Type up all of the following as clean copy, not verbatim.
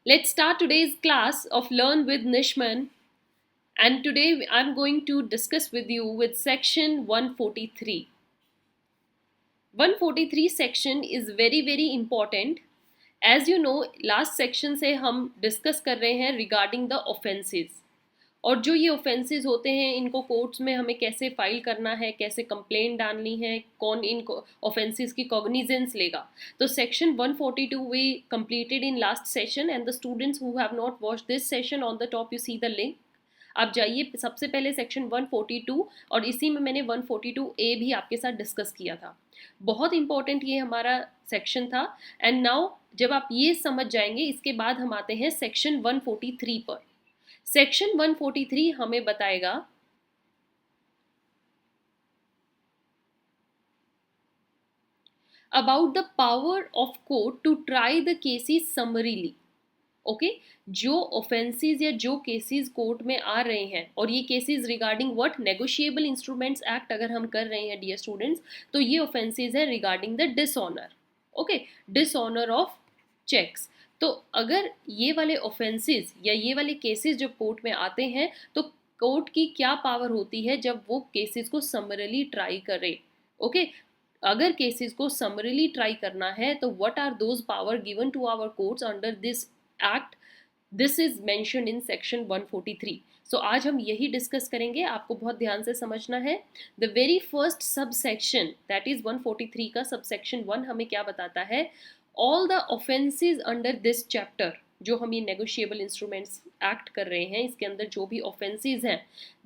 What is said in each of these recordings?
Let's start today's class of Learn with Nishman. And today I'm going to discuss with you with section 143. 143 section is very important. As you know, last section से हम discuss कर रहे हैं regarding the offenses. और जो ये offences होते हैं इनको कोर्ट्स में हमें कैसे फाइल करना है, कैसे कंप्लेंट डालनी है, कौन इन ऑफेंसेस की कॉग्निजेंस लेगा. तो section 142 we completed in last session and the students who have not watched this session on the top you see the link. आप जाइए सबसे पहले सेक्शन 142 और इसी में मैंने 142A भी आपके साथ डिस्कस किया था. बहुत इंपॉर्टेंट ये हमारा सेक्शन था. एंड नाउ जब आप ये समझ जाएंगे इसके बाद हम आते हैं सेक्शन 143 पर. सेक्शन 143 हमें बताएगा about the power of court to try the cases summarily. Okay, जो ऑफेंसेस या जो केसेस कोर्ट में आ रहे हैं और ये cases regarding what negotiable instruments act अगर हम कर रहे हैं डियर स्टूडेंट्स, तो ये ऑफेंसेस है regarding the dishonour. Okay, dishonour of cheques. तो अगर ये वाले ऑफेंसेस या ये वाले केसेस जब कोर्ट में आते हैं तो कोर्ट की क्या पावर होती है जब वो केसेस को समरली ट्राई करे. ओके, अगर केसेस को समरली ट्राई करना है तो what are those power given to our courts under this act. This is mentioned in section 143. So आज हम यही डिस्कस करेंगे. आपको बहुत ध्यान से समझना है. The very first sub section that is 143 का सब सेक्शन 1 हमें क्या बताता है. All the offences under this chapter, जो हम ये नेगोशिएबल इंस्ट्रूमेंट्स एक्ट कर रहे हैं इसके अंदर जो भी ऑफेंसेस हैं,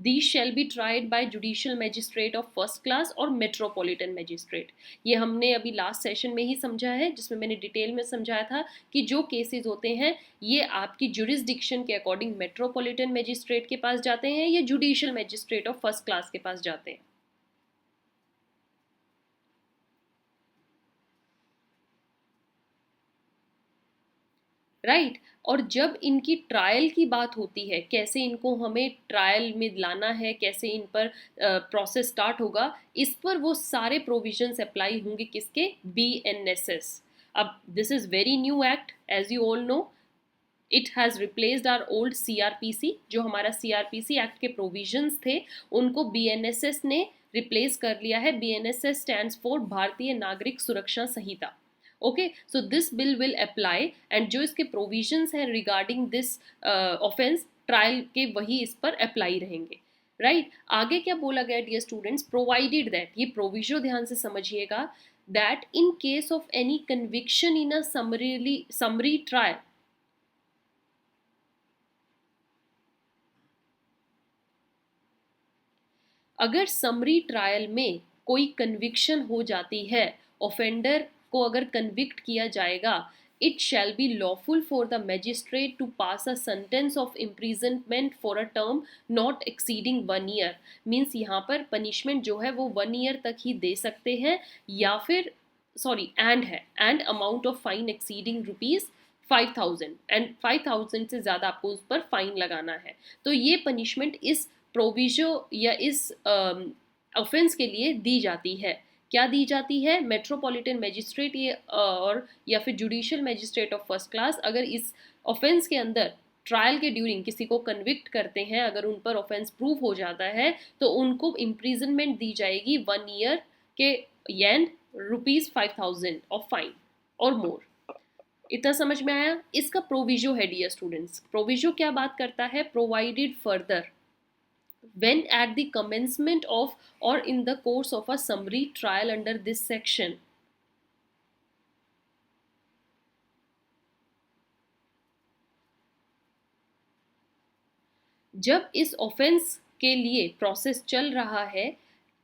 these shall be tried bye judicial magistrate of first class और मेट्रोपॉलिटन मैजिस्ट्रेट. ये हमने अभी लास्ट सेशन में ही समझा है जिसमें मैंने डिटेल में समझाया था कि जो केसेस होते हैं ये आपकी जुरिस्डिक्शन के अकॉर्डिंग मेट्रोपॉलिटन मैजिस्ट्रेट के पास जाते हैं या judicial magistrate of first class के पास जाते हैं. राइट. और जब इनकी ट्रायल की बात होती है, कैसे इनको हमें ट्रायल में लाना है, कैसे इन पर प्रोसेस स्टार्ट होगा, इस पर वो सारे प्रोविजंस अप्लाई होंगे किसके, BNSS. अब this is very new act as you all know. It has replaced our old CRPC. जो हमारा CRPC एक्ट के प्रोविजंस थे उनको BNSS ने रिप्लेस कर लिया है. BNSS stands for Bharatiya Nagarik Suraksha Sanhita. Okay, so this bill will apply and जो इसके प्रोविजंस हैं रिगार्डिंग दिस ऑफेंस ट्रायल के वही इस पर अप्लाई रहेंगे. राइट. आगे क्या बोला गया डियर स्टूडेंट्स, प्रोवाइडेड दैट, ये प्रोविजन ध्यान से समझिएगा, that in case of any conviction in a summary trial, अगर समरी ट्रायल में कोई कन्विक्शन हो जाती है, ऑफेंडर को अगर कन्विक्ट किया जाएगा, it shall be lawful for the magistrate to pass a sentence of imprisonment for a term not exceeding 1 year. Means यहाँ पर पनिशमेंट जो है वो 1 ईयर तक ही दे सकते हैं या फिर sorry and amount of fine exceeding ₹5,000 and 5,000 से ज़्यादा आपको उस पर फाइन लगाना है. तो ये पनिशमेंट इस प्रोविजो या इस ऑफेंस के लिए दी जाती है. क्या दी जाती है, मेट्रोपॉलिटन मैजिस्ट्रेट ये और या फिर judicial magistrate of first class अगर इस ऑफेंस के अंदर ट्रायल के ड्यूरिंग किसी को कन्विक्ट करते हैं, अगर उन पर ऑफेंस प्रूव हो जाता है तो उनको इम्प्रिजनमेंट दी जाएगी 1 ईयर के एंड ₹5,000 ऑफ फाइन और मोर. इतना समझ में आया. इसका प्रोविजो है डियर स्टूडेंट्स. प्रोविजो क्या बात करता है, provided further when at the commencement of or in the course of a summary trial under this section, जब इस ऑफेंस के लिए प्रोसेस चल रहा है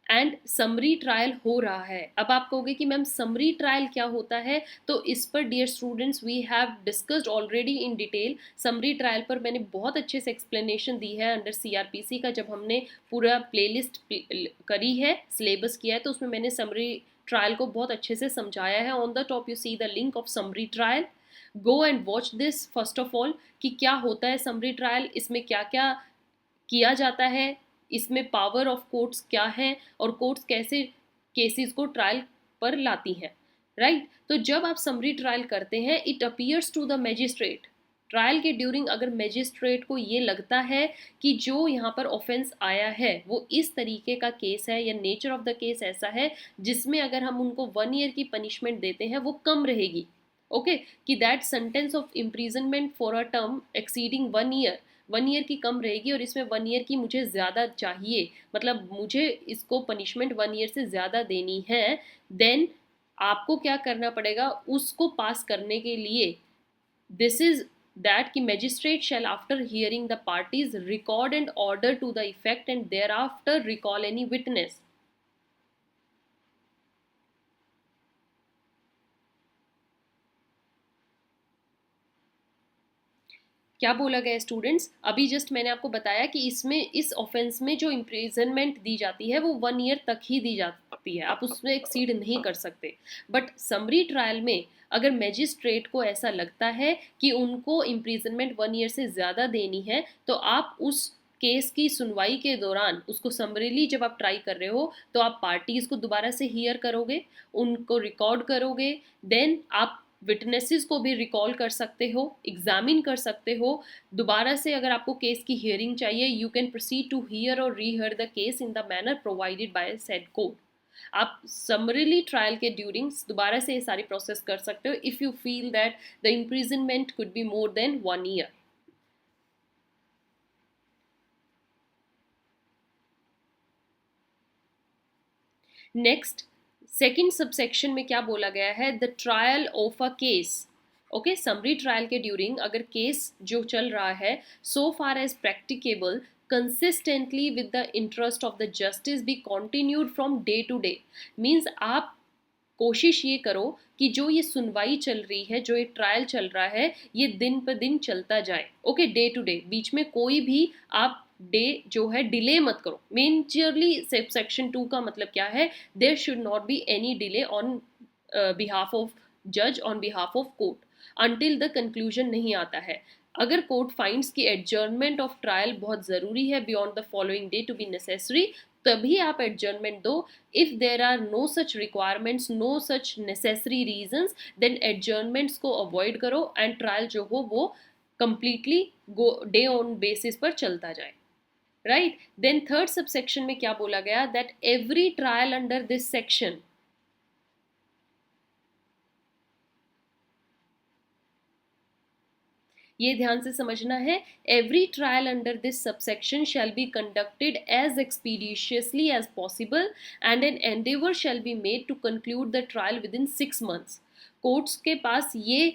एंड समरी ट्रायल हो रहा है. अब आप कहोगे कि मैम समरी ट्रायल क्या होता है, तो इस पर dear students we have discussed already in detail. Summary trial पर मैंने बहुत अच्छे से एक्सप्लेनेशन दी है अंडर CRPC का, जब हमने पूरा प्लेलिस्ट करी है, सिलेबस किया है, तो उसमें मैंने समरी ट्रायल को बहुत अच्छे से समझाया है. On the top you see the link of summary trial. Go and watch this first of all कि क्या होता है समरी ट्रायल, इसमें क्या क्या किया जाता है, इसमें पावर ऑफ कोर्ट्स क्या है और कोर्ट्स कैसे केसेस को ट्रायल पर लाती हैं. राइट. तो जब आप समरी ट्रायल करते हैं, it appears to the magistrate trial के ड्यूरिंग अगर मैजिस्ट्रेट को ये लगता है कि जो यहाँ पर ऑफेंस आया है वो इस तरीके का केस है या नेचर ऑफ द केस ऐसा है जिसमें अगर हम उनको 1 ईयर की पनिशमेंट देते हैं वो कम रहेगी, ओके कि that sentence of imprisonment for a term exceeding 1 year, 1 year की कम रहेगी और इसमें 1 ईयर की मुझे ज़्यादा चाहिए, मतलब मुझे इसको पनिशमेंट 1 ईयर से ज़्यादा देनी है, देन आपको क्या करना पड़ेगा उसको पास करने के लिए, this is that ki magistrate shall after hearing the parties record and order to the effect and thereafter recall any witness. क्या बोला गया स्टूडेंट्स, अभी जस्ट मैंने आपको बताया कि इसमें इस ऑफेंस में जो इम्प्रिजनमेंट दी जाती है वो 1 ईयर तक ही दी जाती है, आप उसमें एक्सीड नहीं कर सकते। बट समरी ट्रायल में अगर मैजिस्ट्रेट को ऐसा लगता है कि उनको इम्प्रिजनमेंट 1 ईयर से ज़्यादा देनी है तो आप उस केस की सुनवाई के दौरान उसको समरीली जब आप ट्राई कर रहे हो तो आप पार्टीज को दोबारा से हियर करोगे, उनको रिकॉर्ड करोगे, देन आप विटनेसेस को भी रिकॉल कर सकते हो, एग्जामिन कर सकते हो दोबारा से। अगर आपको केस की हियरिंग चाहिए you can proceed to hear और rehear the case in the manner provided by said code. आप समरीली ट्रायल के ड्यूरिंग दोबारा से ये सारी प्रोसेस कर सकते हो if you feel that the imprisonment could be more than 1 year. Next second subsection में क्या बोला गया है, the trial of a case, okay summary trial के ड्यूरिंग अगर केस जो चल रहा है सो फार as practicable consistently with the interest of the justice be continued from day to day, means आप कोशिश ये करो कि जो ये सुनवाई चल रही है, जो ये ट्रायल चल रहा है ये दिन पर दिन चलता जाए, ओके डे टू डे, बीच में कोई भी आप डे जो है डिले मत करो। मेजरली सेक्शन 2 का मतलब क्या है, there should not be any delay on behalf of जज, on behalf of court until the conclusion नहीं आता है। अगर कोर्ट फाइंड्स की एडजर्नमेंट ऑफ ट्रायल बहुत ज़रूरी है beyond the following day to be necessary, तभी आप एडजर्नमेंट दो। If there are no such requirements, no such necessary reasons, then adjournments को अवॉइड करो एंड ट्रायल जो हो वो कंप्लीटली डे ऑन बेसिस पर चलता जाए, राइट। देन थर्ड सबसेक्शन में क्या बोला गया, that every trial under this section, ये ध्यान से समझना है, every trial under this subsection shall be conducted as expeditiously as possible and an endeavour shall be made to conclude the trial within 6 months। Courts के पास ये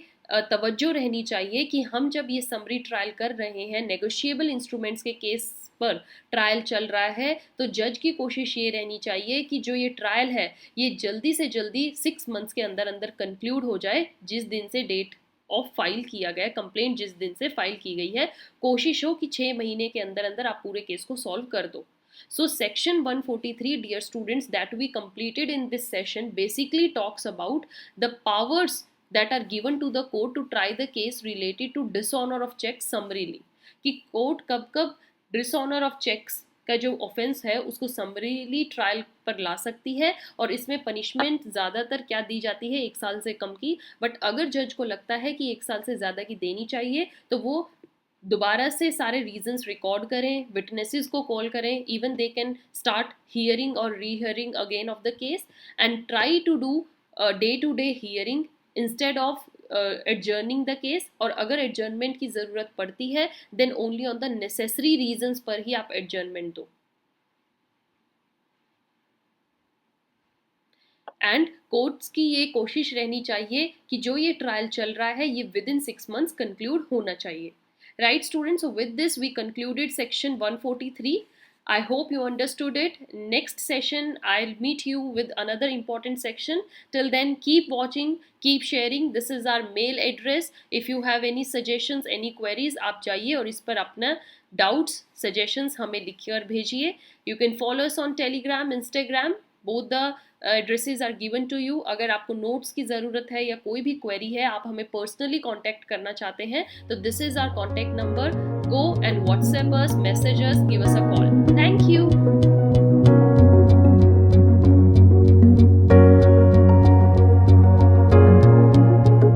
तवज्जो रहनी चाहिए कि हम जब ये समरी ट्रायल कर रहे हैं, नेगोशिएबल इंस्ट्रूमेंट्स के केस पर ट्रायल चल रहा है, तो जज की कोशिश ये रहनी चाहिए कि जो ये ट्रायल है ये जल्दी से जल्दी 6 months के अंदर अंदर कंक्लूड हो जाए, जिस दिन से डेट ऑफ फाइल किया गया, कंप्लेंट जिस दिन से फाइल की गई है, कोशिश हो कि 6 महीने के अंदर अंदर आप पूरे केस को सॉल्व कर दो। So section 143, dear students, that we completed in this session basically talks about the powers that are given to the court to try the case related to dishonor of checks summarily, कि court कब कब dishonour of checks का जो offence है उसको summarily trial पर ला सकती है, और इसमें पनिशमेंट ज़्यादातर क्या दी जाती है, 1 साल से कम की। बट अगर जज को लगता है कि 1 साल से ज़्यादा की देनी चाहिए तो वो दोबारा से सारे रीजंस रिकॉर्ड करें, विटनेसेस को कॉल करें, even they can start hearing और rehearing again of the case and try to do day to day hearing instead of adjourning the case. और अगर एडजर्नमेंट की ज़रूरत पड़ती है then only on the necessary reasons पर ही आप एडजर्नमेंट दो। एंड कोर्ट्स की ये कोशिश रहनी चाहिए कि जो ये ट्रायल चल रहा है ये विद इन 6 months कंक्लूड होना चाहिए, right students? So with this we concluded section 143. I hope you understood it. Next session I'll meet you with another important section. Till then keep watching, keep sharing. This is our mail address. If you have any suggestions, any queries, आप जाइए और इस पर अपना doubts, suggestions हमें लिखकर भेजिए. You can follow us on Telegram, Instagram. Both the addresses are given to you. अगर आपको नोट्स की ज़रूरत है या कोई भी क्वेरी है, आप हमें पर्सनली कॉन्टैक्ट करना चाहते हैं तो this is our contact number. Go and WhatsApp us, message us, give us a call. Thank you.